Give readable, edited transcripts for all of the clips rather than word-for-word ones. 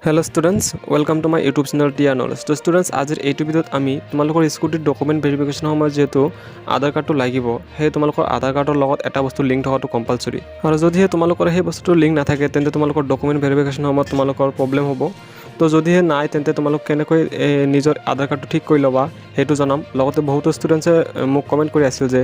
Hello students welcome to my YouTube channel Tia knowledge. तो students आजिर एटू भिडिओत आमी तुमालोकर स्कुटिर डकुमेंट भेरिफिकेशन समय जेहेतु आधार कार्ड तो लागिब हे तुमालोकर आधार कार्डर लगत एटा बस्तु लिंक थकाটো कम्पालसरी और जदिहे तुमालोकर हे बस्तुটো लिंक नाथाके तेन्ते तुमालोकर डकुमेंट भेरिफिकेशन समय तुमालोकर प्रब्लेम होबो। तो जदिहे नाइ तेन्ते तुमालोक केनेকৈ निजर आधार कार्ड ठीक কৰি লবা हेतु जनाम। लगते बहुत स्टूडेंट्से मोक कमेंट কৰি আছিল যে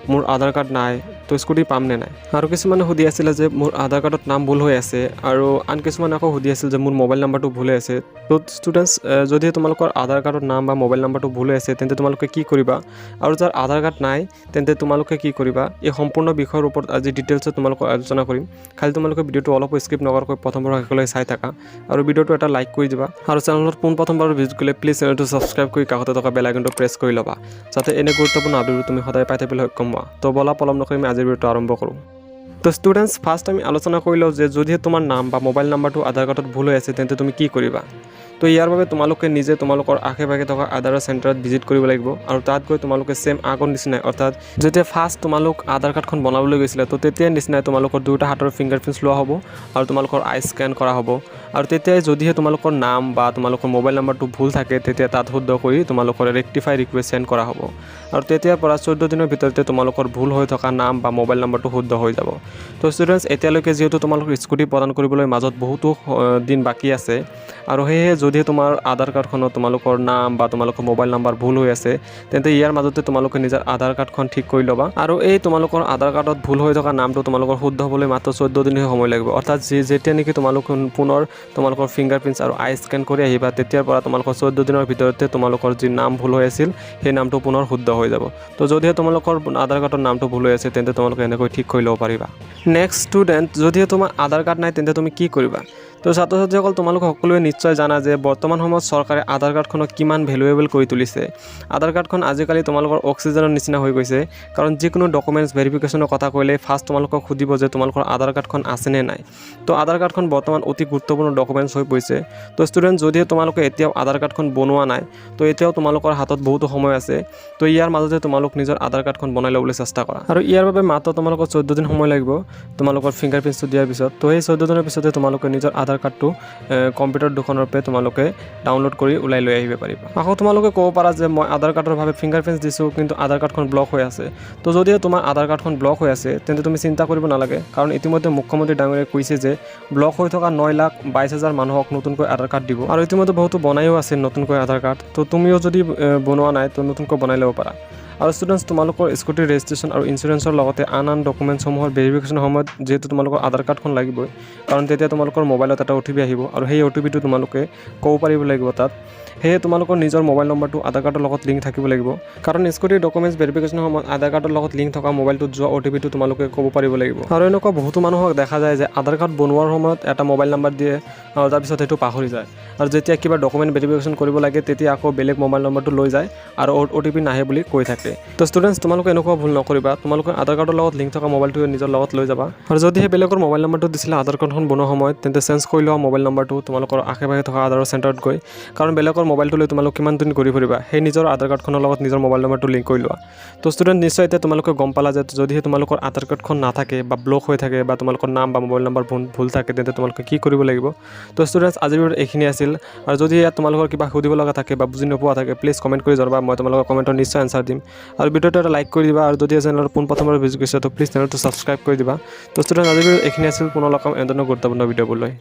मोर आधार कार्ड नाइ तो स्कुटी पाम ने नाइ और किछुमाने हुदि आছিলে যে मोर आधार कार्डत नाम भूल হৈ আছে আৰু आन किछुमाने আকৌ हुदि আছিল যে मोर मोबाइल नम्बरটো भूल হৈ আছে। तो स्टूडेंट्स जदिहे तुमालोकर आधार कार्डर नाम बा मोबाइल नम्बरটো भूल হৈ আছে तेन्ते तुमालोके কি কৰিবা আৰু যাৰ आधार कार्ड নাই তেন্তে तुमालोके কি কৰিবা এই সম্পূৰ্ণ বিষয়ৰ ওপৰত আজি ডিটেইলছত তোমালোকক আলোচনা কৰিম। খালি তোমালোকে ভিডিওটো অলপ স্কিপ নকৰাকৈ প্ৰথমৰ পৰা শেষলৈ চাই থাকা আৰু ভিডিওটো এটা লাইক কৰি দিবা আৰু চেনেলত পোন প্ৰথমবাৰ ভিজিট কৰিলে প্লিজ চেনেলটো সাবস্ক্ৰাইব কৰি কাষতে থকা বেল আইকনটো প্ৰেছ কৰি ল'বা যাতে এনে গুৰুত্বপূৰ্ণ আপডেট তুমি সদায় পাই থাকিবলৈ সক্ষম হোৱা। তো বলা পলম নকৰি আমি আজিৰ ভিডিওটো আৰম্ভ কৰোঁ। তো স্টুডেন্টস ফাৰ্স্ট আমি আলোচনা কৰি লওঁ যে যদি তোমাৰ নাম বা মোবাইল নাম্বাৰটো আধাৰ কাৰ্ডত ভুল হৈ আছে তেন্তে তুমি কি কৰিবা। তো ইয়াৰ বাবে তোমালোকে নিজে তোমালোকৰ আশে-পাশে থকা আধাৰ চেণ্টাৰত ভিজিট কৰিব লাগিব আৰু তাত গৈ তোমালোকে সেম আগৰ নিচিনাই অৰ্থাৎ যেতিয়া ফাৰ্ষ্ট তোমালোক আধাৰ কাৰ্ডখন বনাবলৈ গৈছিলে তো তেতিয়াই নিচিনাই তোমালোকৰ দুটা হাতৰ ফিংগাৰপ্ৰিণ্টছ লোৱা হ'ব আৰু তোমালোকৰ আই স্ক্যান কৰা হ'ব আৰু তেতিয়াই যদিহে তোমালোকৰ নাম বা তোমালোকৰ মোবাইল নাম্বাৰটো ভুল থাকে তেতিয়া তাত শুদ্ধ কৰি তোমালোকৰ ৰেক্টিফাই ৰিকুৱেষ্ট সেন্ড কৰা হ'ব আৰু তেতিয়াৰ পৰা 14 দিনৰ ভিতৰতে তোমালোকৰ ভুল হৈ থকা নাম বা মোবাইল নাম্বাৰটো শুদ্ধ হৈ যাব। তো স্টুডেন্টস এতিয়ালৈকে যেহেতু তোমালোকৰ স্কুটি প্ৰদান কৰিবলৈ মাজত বহুতো দিন বাকি আছে আৰু সেয়ে যদি তোমাৰ আধাৰ কাৰ্ডখনত তোমালোকৰ নাম বা তোমালোকৰ মোবাইল নাম্বাৰ ভুল হৈ আছে তেন্তে ইয়াৰ মাজতে তোমালোকে নিজৰ আধাৰ কাৰ্ডখন ঠিক কৰি ল'বা আৰু এই তোমালোকৰ আধাৰ কাৰ্ডত ভুল হৈ থকা নামটো তোমালোকৰ শুদ্ধ হ'বলৈ মাত্ৰ 14 দিনহে সময় লাগিব। অৰ্থাৎ যেতিয়া নেকি তোমালোক পুনৰ তোমালোকৰ ফিংগাৰপ্ৰিণ্টছ আৰু আই স্ক্যান কৰি আহিবা তেতিয়াৰ পৰা তোমালোকৰ 14 দিনৰ ভিতৰতে তোমালোকৰ যি নাম ভুল হৈ আছিল সেই নামটো পুনৰ শুদ্ধ হৈ যাব। তো যদিহে তোমালোকৰ আধাৰ কাৰ্ডৰ নামটো ভুল হৈ আছে তেন্তে তোমালোকে এনেকৈ ঠিক কৰি ল'ব পাৰিবা। নেক্সট স্টুডেন্ট যদিহে তোমাৰ আধাৰ কাৰ্ড নাই তেন্তে তুমি কি কৰিবা। তো ছাত্ৰ ছাত্ৰীসকল তোমালোকে সকলোৱে নিশ্চয় জানা যে বৰ্তমান সময়ত চৰকাৰে আধাৰ কাৰ্ডখনক কিমান ভ্যালুয়েবল কৰি তুলিছে। আধাৰ কাৰ্ডখন আজিকালি তোমালোকৰ অক্সিজেনৰ নিচিনা হৈ গৈছে কাৰণ যিকোনো ডকুমেণ্টছ ভেৰিফিকেশ্যনৰ কথা ক'লে ফাৰ্ষ্ট তোমালোকক সুধিব যে তোমালোকৰ আধাৰ কাৰ্ডখন আছে নে নাই। তো আধাৰ কাৰ্ডখন বৰ্তমান অতি গুৰুত্বপূৰ্ণ ডকুমেণ্টছ হৈ পৰিছে। তো ষ্টুডেণ্ট যদিহে তোমালোকে এতিয়াও আধাৰ কাৰ্ডখন বনোৱা নাই তো এতিয়াও তোমালোকৰ হাতত বহুতো সময় আছে। তো ইয়াৰ মাজতে তোমালোক নিজৰ আধাৰ কাৰ্ডখন বনাই ল'বলৈ চেষ্টা কৰা আৰু ইয়াৰ বাবে মাত্ৰ তোমালোকৰ 14 দিন সময় লাগিব তোমালোকৰ ফিংগাৰপ্ৰিণ্টছটো দিয়াৰ পিছত। তো সেই 14 দিনৰ পিছতে তোমালোকে নিজৰ আধাৰ কাৰ্ডটো কম্পিউটাৰ দোকানৰ পৰা তোমালোকে ডাউনলোড কৰি ওলাই লৈ আহিব পাৰিবা। আকৌ তোমালোকে ক'ব পাৰা যে মই আধাৰ কাৰ্ডৰ বাবে ফিংগাৰপ্ৰিণ্টছ দিছোঁ কিন্তু আধাৰ কাৰ্ডখন ব্লক হৈ আছে। তো যদিও তোমাৰ আধাৰ কাৰ্ডখন ব্লক হৈ আছে তেন্তে তুমি চিন্তা কৰিব নালাগে কাৰণ ইতিমধ্যে মুখ্যমন্ত্ৰী ডাঙৰীয়াই কৈছে যে ব্লক হৈ থকা 9,22,000 মানুহক নতুনকৈ আধাৰ কাৰ্ড দিব আৰু ইতিমধ্যে বহুতো বনায়ো আছে নতুনকৈ আধাৰ কাৰ্ড। তো তুমিও যদি বনোৱা নাই তো নতুনকৈ বনাই ল'ব পাৰা। আৰু ষ্টুডেণ্টছ তোমালোকৰ স্কুটিৰ ৰেজিষ্ট্ৰেশ্যন আৰু ইঞ্চুৰেঞ্চৰ লগতে আন ডকুমেণ্টছসমূহৰ ভেৰিফিকেশ্যনৰ সময়ত যিহেতু তোমালোকৰ আধাৰ কাৰ্ডখন লাগিবই কাৰণ তেতিয়া তোমালোকৰ মোবাইলত এটা OTP আহিব আৰু সেই OTPটো তোমালোকে ক'ব পাৰিব লাগিব তাত। সেয়ে তোমালোকৰ নিজৰ মোবাইল নম্বৰটো আধাৰ কাৰ্ডৰ লগত লিংক থাকিব লাগিব কাৰণ স্কুটিৰ ডকুমেণ্টছ ভেৰিফিকেশ্যনৰ সময়ত আধাৰ কাৰ্ডৰ লগত লিংক থকা মোবাইলটোত যোৱা OTPটো তোমালোকে ক'ব পাৰিব লাগিব। আৰু এনেকুৱা বহুতো মানুহক দেখা যায় যে আধাৰ কাৰ্ড বনোৱাৰ সময়ত এটা মোবাইল নাম্বাৰ দিয়ে আৰু তাৰপিছত সেইটো পাহৰি যায় আৰু যেতিয়া কিবা ডকুমেণ্ট ভেৰিফিকেশ্যন কৰিব লাগে তেতিয়া আকৌ বেলেগ মোবাইল নম্বৰটো লৈ যায় আৰু OTP নাহে বুলি কৈ থাকে। তো ষ্টুডেণ্টছ তোমালোকে এনেকুৱা ভুল নকৰিবা। তোমালোকে আধাৰ কাৰ্ডৰ লগত লিংক থকা মোবাইলটো নিজৰ লগত লৈ যাবা আৰু যদিহে বেলেগৰ মোবাইল নম্বৰটো দিছিলে আধাৰ কাৰ্ডখন বনোৱাৰ সময়ত তেন্তে চেঞ্জ কৰি লোৱা মোবাইল নম্বৰটো তোমালোকৰ আশে-পাশে থকা আধাৰৰ চেণ্টাৰত গৈ কাৰণ বেলেগৰ মোবাইলটো লৈ তোমালোক কিমান দিন ঘূৰি ফুৰিবা সেই নিজৰ আধাৰ কাৰ্ডখনৰ লগত নিজৰ মোবাইল নম্বৰটো লিংক কৰি লোৱা। তো ষ্টুডেণ্ট নিশ্চয় এতিয়া তোমালোকে গম পালা যে যদিহে তোমালোকৰ আধাৰ কাৰ্ডখন নাথাকে বা ব্লক হৈ থাকে বা তোমালোকৰ নাম বা মোবাইল নম্বৰ ভুল থাকে তেন্তে তোমালোকে কি কৰিব লাগিব। তো ষ্টুডেণ্টছ আজিৰ ভিডিঅ'ত এইখিনি আছিল আৰু যদি ইয়াত তোমালোকৰ কিবা সুধিব লগা থাকে বা বুজি নোপোৱা থাকে প্লিজ কমেণ্ট কৰি জনাবা। মই তোমালোকৰ কমেণ্টৰ নিশ্চয় এনচাৰ দিম আৰু ভিডিঅ'টো এটা লাইক কৰি দিবা আৰু যদি চেনেলৰ পোনপ্ৰথমবাৰ ভিজিট কৰিছা তো প্লিজ চেনেলটো ছাবস্ক্ৰাইব কৰি দিবা। তো ষ্টুডেণ্ট আজিৰ ভিডিঅ'ত এইখিনি আছিল। পুনৰ লগ পাম এনে গুৰুত্বপূৰ্ণ ভিডিঅ'বোৰ লৈ।